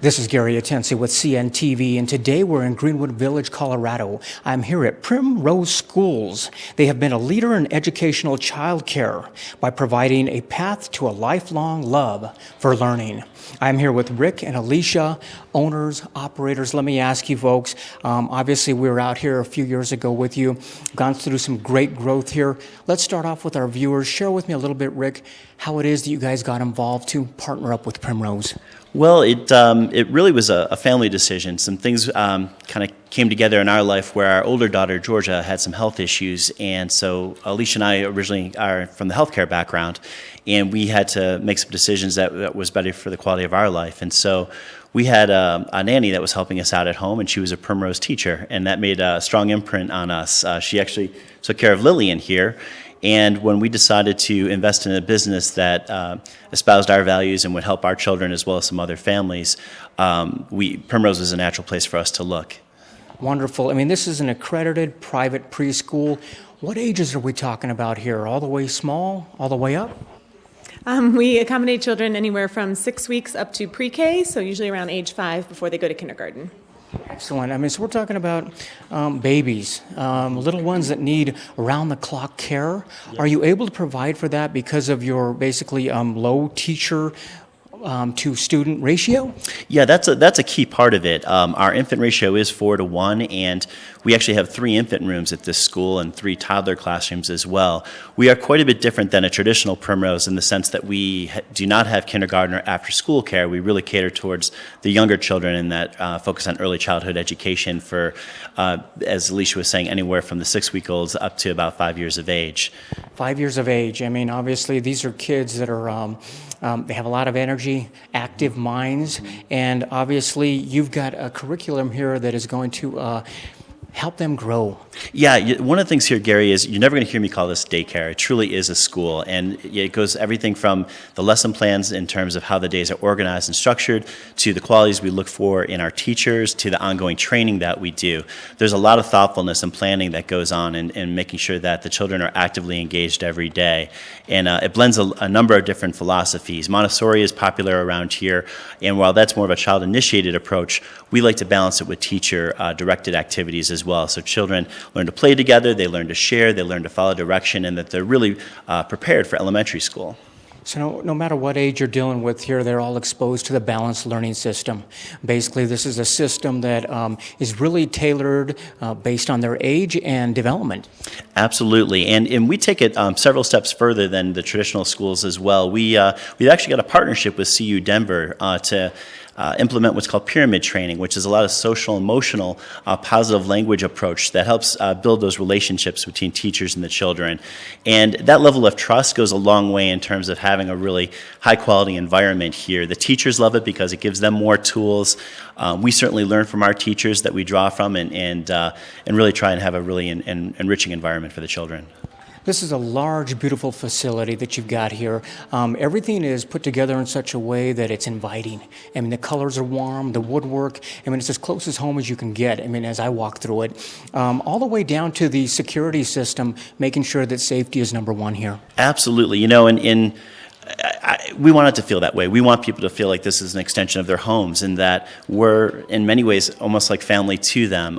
This is Gary Atanu with CNTV, and today we're in Greenwood Village, Colorado. I'm here at Primrose Schools. They have been a leader in educational childcare by providing a path to a lifelong love for learning. I'm here with Rick and Alicia, owners, operators. Let me ask you folks, obviously we were out here a few years ago with you, gone through some great growth here. Let's start off with our viewers. Share with me a little bit, Rick, how it is that you guys got involved to partner up with Primrose. Well, it really was a family decision. Some things kind of came together in our life where our older daughter, Georgia, had some health issues. And so Alicia and I originally are from the healthcare background, and we had to make some decisions that was better for the quality of our life. And so we had a nanny that was helping us out at home, and she was a Primrose teacher, and that made a strong imprint on us. She actually took care of Lillian here. And when we decided to invest in a business that espoused our values and would help our children as well as some other families, Primrose was a natural place for us to look. Wonderful. I mean, this is an accredited private preschool. What ages are we talking about here? All the way small, all the way up? We accommodate children anywhere from 6 weeks up to pre-K, so usually around age 5 before they go to kindergarten. Excellent. I mean, so we're talking about babies, little ones that need around-the-clock care. Yes. Are you able to provide for that because of your basically low teacher to student ratio? Yeah, that's a key part of it. Our infant ratio is 4-to-1, and we actually have 3 infant rooms at this school and 3 toddler classrooms as well. We are quite a bit different than a traditional Primrose in the sense that we do not have kindergarten or after-school care. We really cater towards the younger children and that focus on early childhood education for, as Alicia was saying, anywhere from the 6-week-olds up to about 5 years of age. 5 years of age. I mean, obviously, these are kids that are they have a lot of energy, active minds, and obviously you've got a curriculum here that is going to help them grow. Yeah, one of the things here, Gary, is you're never going to hear me call this daycare. It truly is a school, and it goes everything from the lesson plans in terms of how the days are organized and structured to the qualities we look for in our teachers to the ongoing training that we do. There's a lot of thoughtfulness and planning that goes on in making sure that the children are actively engaged every day, and it blends a number of different philosophies. Montessori is popular around here, and while that's more of a child-initiated approach, we like to balance it with teacher-directed activities as well. So children learn to play together, they learn to share, they learn to follow direction, and that they're really prepared for elementary school. So no matter what age you're dealing with here, they're all exposed to the balanced learning system. Basically, this is a system that is really tailored based on their age and development. Absolutely, and we take it several steps further than the traditional schools as well. We've actually got a partnership with CU Denver to implement what's called pyramid training, which is a lot of social, emotional, positive language approach that helps build those relationships between teachers and the children. And that level of trust goes a long way in terms of having a really high-quality environment here. The teachers love it because it gives them more tools. We certainly learn from our teachers that we draw from and really try and have a really enriching environment for the children. This is a large, beautiful facility that you've got here. Everything is put together in such a way that it's inviting. I mean, the colors are warm, the woodwork, I mean, it's as close as home as you can get, I mean, as I walk through it. All the way down to the security system, making sure that safety is number one here. Absolutely. You know, we want it to feel that way. We want people to feel like this is an extension of their homes and that we're, in many ways, almost like family to them.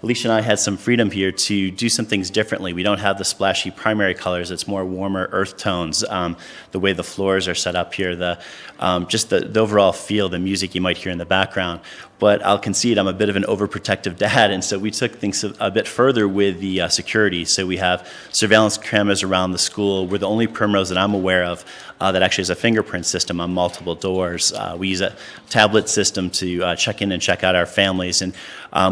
Alicia and I had some freedom here to do some things differently. We don't have the splashy primary colors. It's more warmer earth tones. The way the floors are set up here, just the overall feel, the music you might hear in the background. But I'll concede I'm a bit of an overprotective dad, and so we took things a bit further with the security. So we have surveillance cameras around the school. We're the only Primrose that I'm aware of that actually has a fingerprint system on multiple doors. We use a tablet system to check in and check out our families. And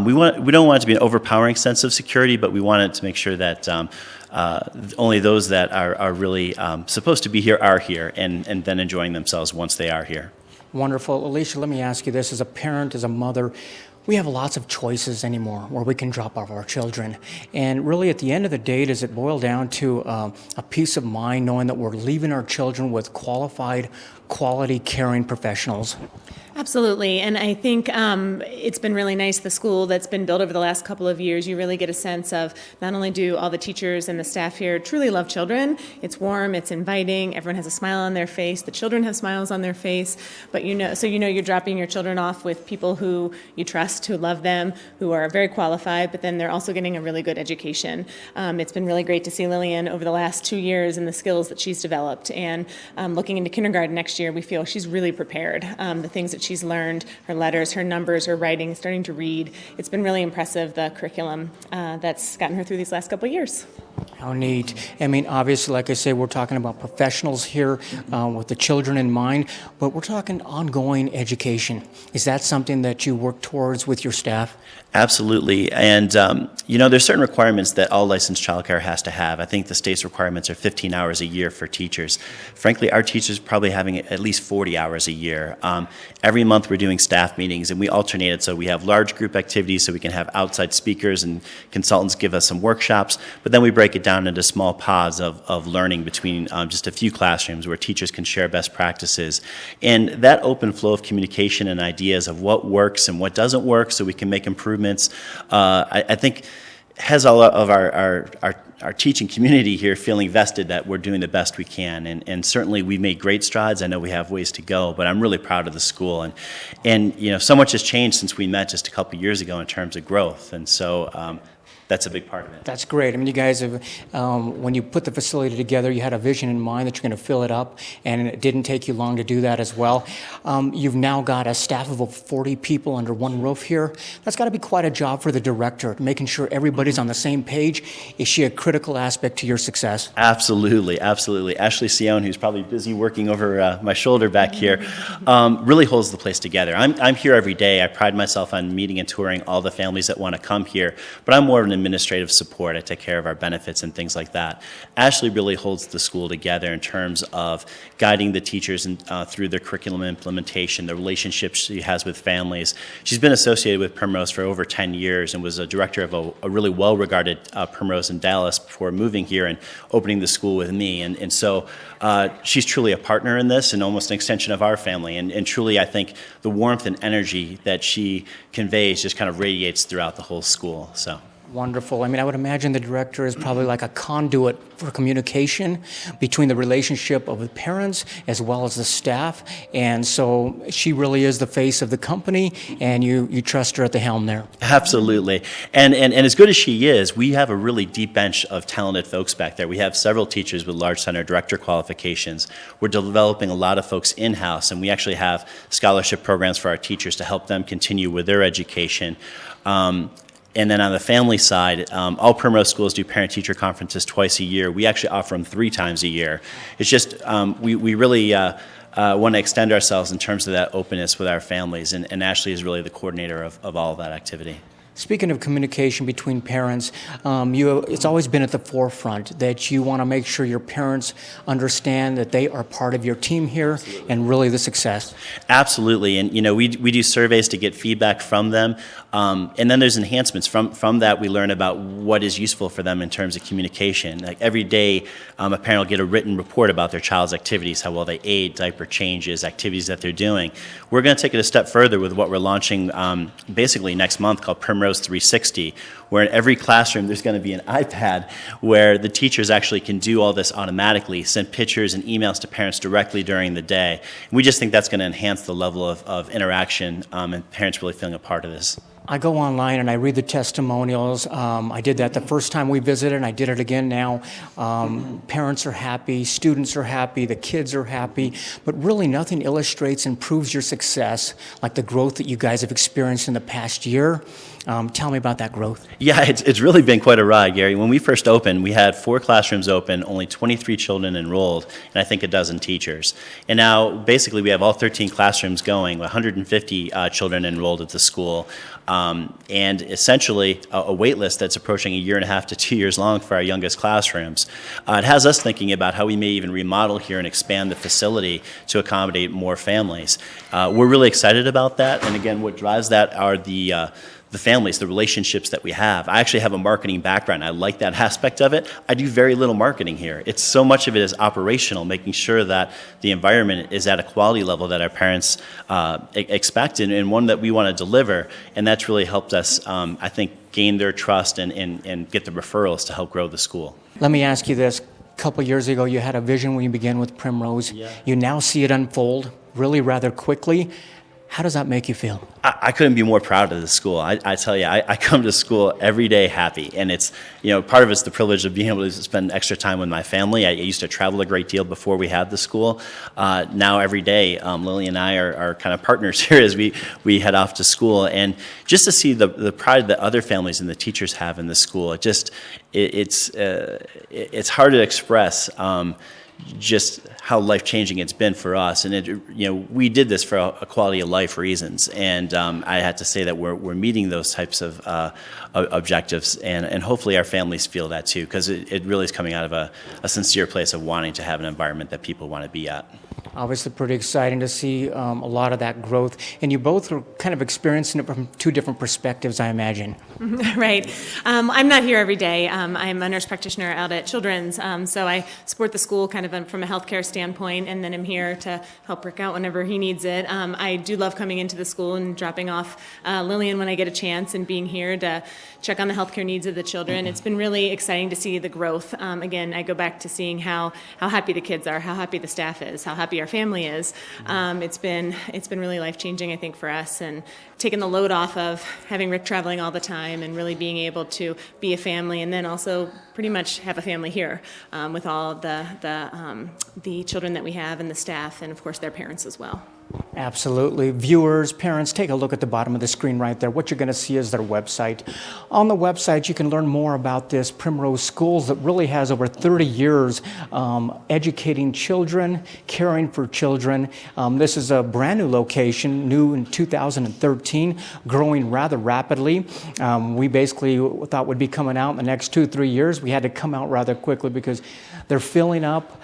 we don't want it to be an overpowering sense of security, but we want it to make sure that only those that are really supposed to be here are here and then enjoying themselves once they are here. Wonderful. Alicia, let me ask you this. As a parent, as a mother, we have lots of choices anymore where we can drop off our children. And really, at the end of the day, does it boil down to a peace of mind knowing that we're leaving our children with qualified, quality, caring professionals? Absolutely, and I think it's been really nice, the school that's been built over the last couple of years. You really get a sense of not only do all the teachers and the staff here truly love children, it's warm, it's inviting, everyone has a smile on their face, the children have smiles on their face, but you're dropping your children off with people who you trust, who love them, who are very qualified, but then they're also getting a really good education. It's been really great to see Lillian over the last 2 years and the skills that she's developed, and looking into kindergarten next year, we feel she's really prepared. The things that she's learned, her letters, her numbers, her writing, starting to read. It's been really impressive, the curriculum that's gotten her through these last couple of years. How neat. I mean, obviously, like I say, we're talking about professionals here with the children in mind, but we're talking ongoing education. Is that something that you work towards with your staff? Absolutely. And, there's certain requirements that all licensed childcare has to have. I think the state's requirements are 15 hours a year for teachers. Frankly, our teachers are probably having at least 40 hours a year. Every month we're doing staff meetings, and we alternate it so we have large group activities so we can have outside speakers and consultants give us some workshops, but then we break it down into small pods of learning between just a few classrooms where teachers can share best practices. And that open flow of communication and ideas of what works and what doesn't work so we can make improvements, I think has all of our teaching community here feeling vested that we're doing the best we can. And certainly we've made great strides. I know we have ways to go, but I'm really proud of the school. And so much has changed since we met just a couple of years ago in terms of growth. And so that's a big part of it. That's great. I mean, you guys have, when you put the facility together, you had a vision in mind that you're going to fill it up, and it didn't take you long to do that as well. You've now got a staff of over 40 people under one roof here. That's got to be quite a job for the director, making sure everybody's on the same page. Is she a critical aspect to your success? Absolutely, absolutely. Ashley Sion, who's probably busy working over my shoulder back here, really holds the place together. I'm here every day. I pride myself on meeting and touring all the families that want to come here, but I'm more of an administrative support. I take care of our benefits and things like that. Ashley really holds the school together in terms of guiding the teachers through their curriculum implementation, the relationships she has with families. She's been associated with Primrose for over 10 years and was a director of a really well-regarded Primrose in Dallas before moving here and opening the school with me. And so she's truly a partner in this and almost an extension of our family. And truly, I think the warmth and energy that she conveys just kind of radiates throughout the whole school. So. Wonderful. I mean, I would imagine the director is probably like a conduit for communication between the relationship of the parents as well as the staff. And so she really is the face of the company, and you trust her at the helm there. Absolutely. And as good as she is, we have a really deep bench of talented folks back there. We have several teachers with large center director qualifications. We're developing a lot of folks in-house, and we actually have scholarship programs for our teachers to help them continue with their education. And then on the family side, all Primrose schools do parent-teacher conferences twice a year. We actually offer them 3 times a year. It's just we really want to extend ourselves in terms of that openness with our families, and Ashley is really the coordinator of all of that activity. Speaking of communication between parents, it's always been at the forefront that you want to make sure your parents understand that they are part of your team here. Absolutely. And really the success. Absolutely. And, we do surveys to get feedback from them. And then there's enhancements. From that, we learn about what is useful for them in terms of communication. Like every day, a parent will get a written report about their child's activities, how well they ate, diaper changes, activities that they're doing. We're going to take it a step further with what we're launching basically next month called Primrose 360, where in every classroom there's going to be an iPad where the teachers actually can do all this automatically, send pictures and emails to parents directly during the day. And we just think that's going to enhance the level of interaction and parents really feeling a part of this. I go online and I read the testimonials. I did that the first time we visited, and I did it again now. Parents are happy, students are happy, the kids are happy, but really nothing illustrates and proves your success like the growth that you guys have experienced in the past year. Tell me about that growth. Yeah, it's really been quite a ride, Gary. When we first opened, we had 4 classrooms open, only 23 children enrolled, and I think a dozen teachers. And now, basically, we have all 13 classrooms going, 150 children enrolled at the school, and essentially a wait list that's approaching 1.5 to 2 years long for our youngest classrooms. It has us thinking about how we may even remodel here and expand the facility to accommodate more families. We're really excited about that, and again, what drives that are the the families, the relationships that we have. I actually have a marketing background. I like that aspect of it. I do very little marketing here. It's so much of it is operational, making sure that the environment is at a quality level that our parents expect and one that we want to deliver. And that's really helped us, I think, gain their trust and get the referrals to help grow the school. Let me ask you this. A couple years ago, you had a vision when you began with Primrose. Yeah. You now see it unfold really rather quickly. How does that make you feel? I couldn't be more proud of the school. I tell you, I come to school every day happy, and it's, part of it's the privilege of being able to spend extra time with my family. I used to travel a great deal before we had the school. Now every day, Lily and I are kind of partners here as we head off to school, and just to see the pride that other families and the teachers have in the school, it's hard to express. Just how life-changing it's been for us, and we did this for a quality of life reasons, and I had to say that we're meeting those types of objectives, and hopefully our families feel that too, because it really is coming out of a sincere place of wanting to have an environment that people want to be at. Obviously pretty exciting to see a lot of that growth, and you both are kind of experiencing it from two different perspectives, I imagine. Right. I'm not here every day. I'm a nurse practitioner out at Children's, so I support the school kind of from a healthcare standpoint, and then I'm here to help Rick out whenever he needs it. I do love coming into the school and dropping off Lillian when I get a chance, and being here to check on the healthcare needs of the children. It's been really exciting to see the growth. Again, I go back to seeing how happy the kids are, how happy the staff is, how happy our family is. It's been really life-changing, I think, for us, and taking the load off of having Rick traveling all the time and really being able to be a family, and then also pretty much have a family here with all the children that we have and the staff, and of course their parents as well. Absolutely. Viewers, parents, take a look at the bottom of the screen right there. What you're going to see is their website. On the website, you can learn more about this Primrose Schools that really has over 30 years educating children, caring for children. This is a brand new location, new in 2013, growing rather rapidly. We basically thought would be coming out in the next 2-3 years. We had to come out rather quickly because they're filling up.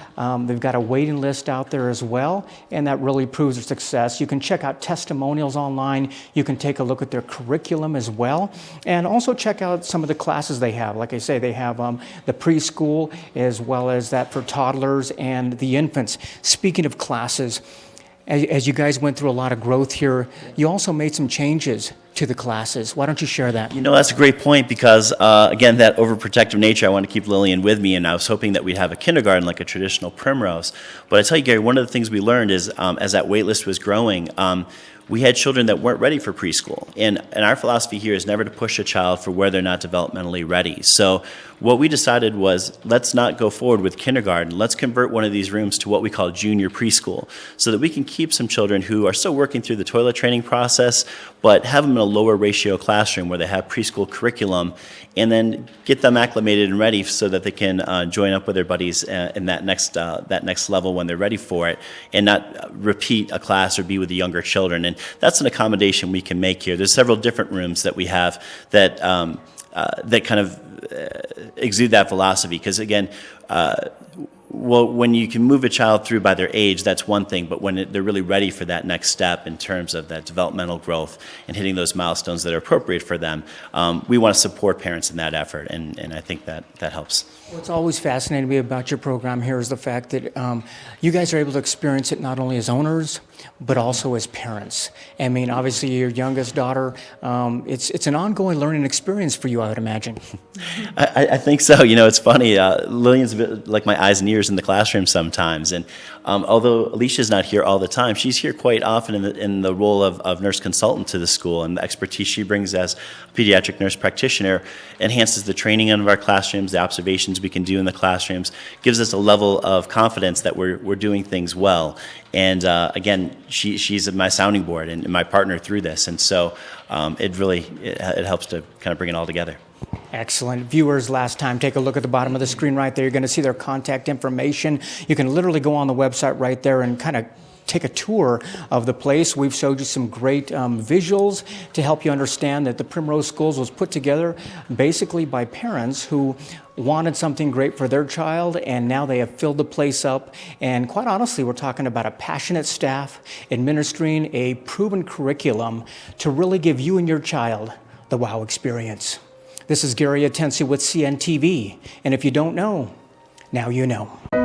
They've got a waiting list out there as well, and that really proves their success. You can check out testimonials online. You can take a look at their curriculum as well, and also check out some of the classes they have. Like I say, they have the preschool as well as that for toddlers and the infants. Speaking of classes, as you guys went through a lot of growth here, you also made some changes to the classes. Why don't you share that? That's a great point because, again, that overprotective nature, I want to keep Lillian with me, and I was hoping that we'd have a kindergarten like a traditional Primrose. But I tell you, Gary, one of the things we learned is as that wait list was growing, we had children that weren't ready for preschool. And our philosophy here is never to push a child for where they're not developmentally ready. So what we decided was, let's not go forward with kindergarten. Let's convert one of these rooms to what we call junior preschool so that we can keep some children who are still working through the toilet training process, but have them in a lower ratio classroom where they have preschool curriculum, and then get them acclimated and ready so that they can join up with their buddies in that next level when they're ready for it, and not repeat a class or be with the younger children. And that's an accommodation we can make here. There's several different rooms that we have that kind of exude that philosophy. Because again, when you can move a child through by their age, that's one thing. But when they're really ready for that next step in terms of that developmental growth and hitting those milestones that are appropriate for them, we want to support parents in that effort. And I think that helps. What's always fascinated me about your program here is the fact that you guys are able to experience it not only as owners, but also as parents. I mean, obviously, your youngest daughter, it's an ongoing learning experience for you, I would imagine. I think so. It's funny. Lillian's a bit like my eyes and ears in the classroom sometimes. And although Alicia's not here all the time, she's here quite often in the role of nurse consultant to the school. And the expertise she brings as a pediatric nurse practitioner enhances the training of our classrooms, the observations we can do in the classrooms, gives us a level of confidence that we're doing things well. And again, she's my sounding board and my partner through this. And so it helps to kind of bring it all together. Excellent. Viewers, last time, take a look at the bottom of the screen right there. You're going to see their contact information. You can literally go on the website right there and kind of take a tour of the place. We've showed you some great visuals to help you understand that the Primrose Schools was put together basically by parents who wanted something great for their child, and now they have filled the place up. And quite honestly, we're talking about a passionate staff administering a proven curriculum to really give you and your child the WOW experience. This is Gary Atensi with CNTV, and if you don't know, now you know.